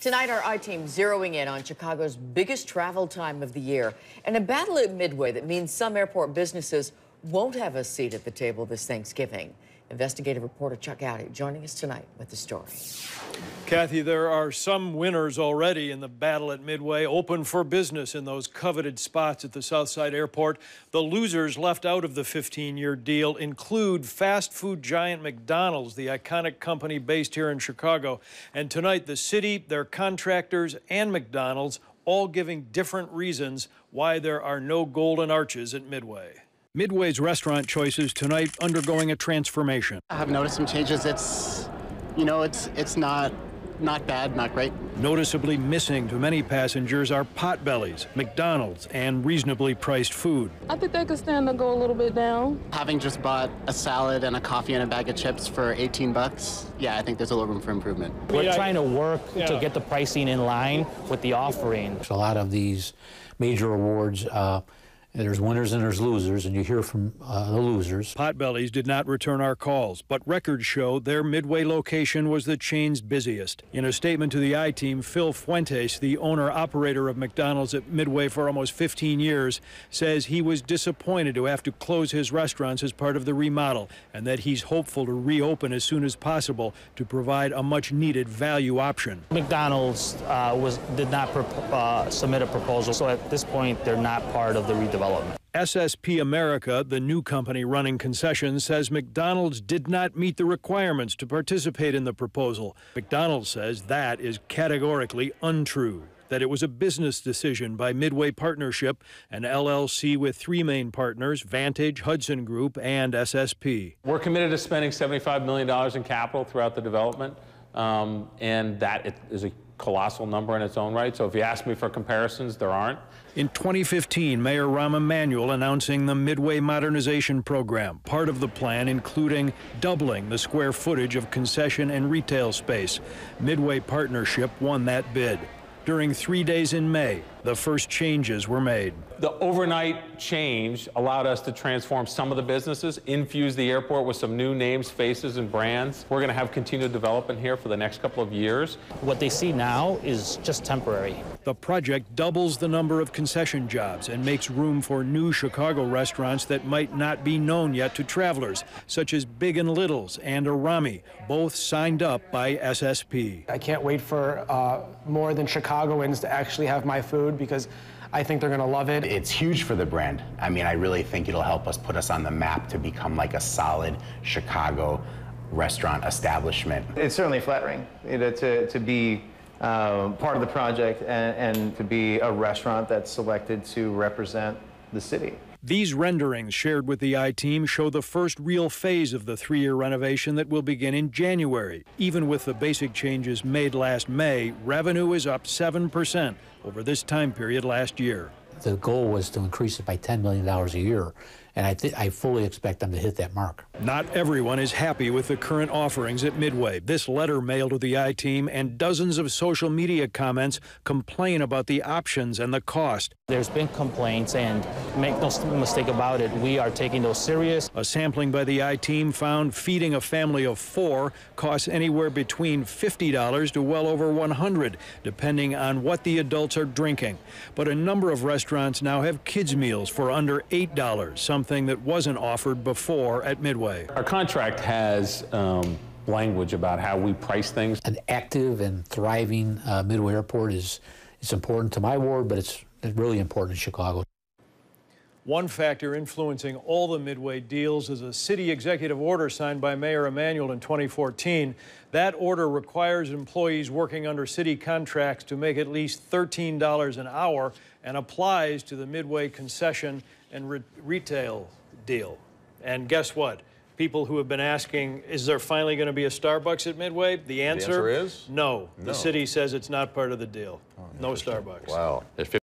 Tonight, our I-Team zeroing in on Chicago's biggest travel time of the year and a battle at Midway that means some airport businesses won't have a seat at the table this Thanksgiving. Investigative reporter Chuck Gowdy joining us tonight with the story. Kathy, there are some winners already in the battle at Midway, open for business in those coveted spots at the Southside Airport. The losers left out of the 15-year deal include fast food giant McDonald's, the iconic company based here in Chicago. And tonight, the city, their contractors, and McDonald's all giving different reasons why there are no golden arches at Midway. Midway's restaurant choices tonight undergoing a transformation. I have noticed some changes. It's not bad, not great. Noticeably missing to many passengers are potbellies, McDonald's, and reasonably priced food. I think they could stand to go a little bit down. Having just bought a salad and a coffee and a bag of chips for 18 bucks, yeah, I think there's a little room for improvement. We're trying to work to get the pricing in line with the offering. A lot of these major awards, there's winners and there's losers, and you hear from the losers. Potbellies did not return our calls, but records show their Midway location was the chain's busiest. In a statement to the I-Team, Phil Fuentes, the owner-operator of McDonald's at Midway for almost 15 years, says he was disappointed to have to close his restaurants as part of the remodel, and that he's hopeful to reopen as soon as possible to provide a much-needed value option. McDonald's did not submit a proposal, so at this point, they're not part of the redevelopment. SSP America, the new company running concessions, says McDonald's did not meet the requirements to participate in the proposal. McDonald's says that is categorically untrue, that it was a business decision by Midway Partnership, an LLC with three main partners, Vantage, Hudson Group, and SSP. We're committed to spending $75 million in capital throughout the development, and that is a colossal number in its own right. So if you ask me for comparisons, there aren't. In 2015, Mayor Rahm Emanuel announcing the Midway Modernization Program, part of the plan including doubling the square footage of concession and retail space. Midway Partnership won that bid. During 3 days in May, the first changes were made. The overnight change allowed us to transform some of the businesses, infuse the airport with some new names, faces, and brands. We're going to have continued development here for the next couple of years. What they see now is just temporary. The project doubles the number of concession jobs and makes room for new Chicago restaurants that might not be known yet to travelers, such as Big and Little's and Arami, both signed up by SSP. I can't wait for more than Chicagoans to actually have my food, because I think they're going to love it. It's huge for the brand. I mean, I really think it'll help us put us on the map to become like a solid Chicago restaurant establishment. It's certainly flattering, to be part of the project and to be a restaurant that's selected to represent the city. These renderings shared with the I-Team show the first real phase of the 3-year renovation that will begin in January. Even with the basic changes made last May, revenue is up 7% over this time period last year. The goal was to increase it by $10 million a year, and I fully expect them to hit that mark. Not everyone is happy with the current offerings at Midway. This letter mailed to the I-Team and dozens of social media comments complain about the options and the cost. There's been complaints, and make no mistake about it, we are taking those serious. A sampling by the I-Team found feeding a family of 4 costs anywhere between $50 to well over $100, depending on what the adults are drinking. But a number of restaurants now have kids' meals for under $8, something that wasn't offered before at Midway. Our contract has language about how we price things. An active and thriving Midway Airport it's important to my ward, but it's really important in Chicago. One factor influencing all the Midway deals is a city executive order signed by Mayor Emanuel in 2014. That order requires employees working under city contracts to make at least $13 an hour and applies to the Midway concession and retail deal. And guess what? People who have been asking, is there finally going to be a Starbucks at Midway? The answer is no. The city says it's not part of the deal. No Starbucks. Wow.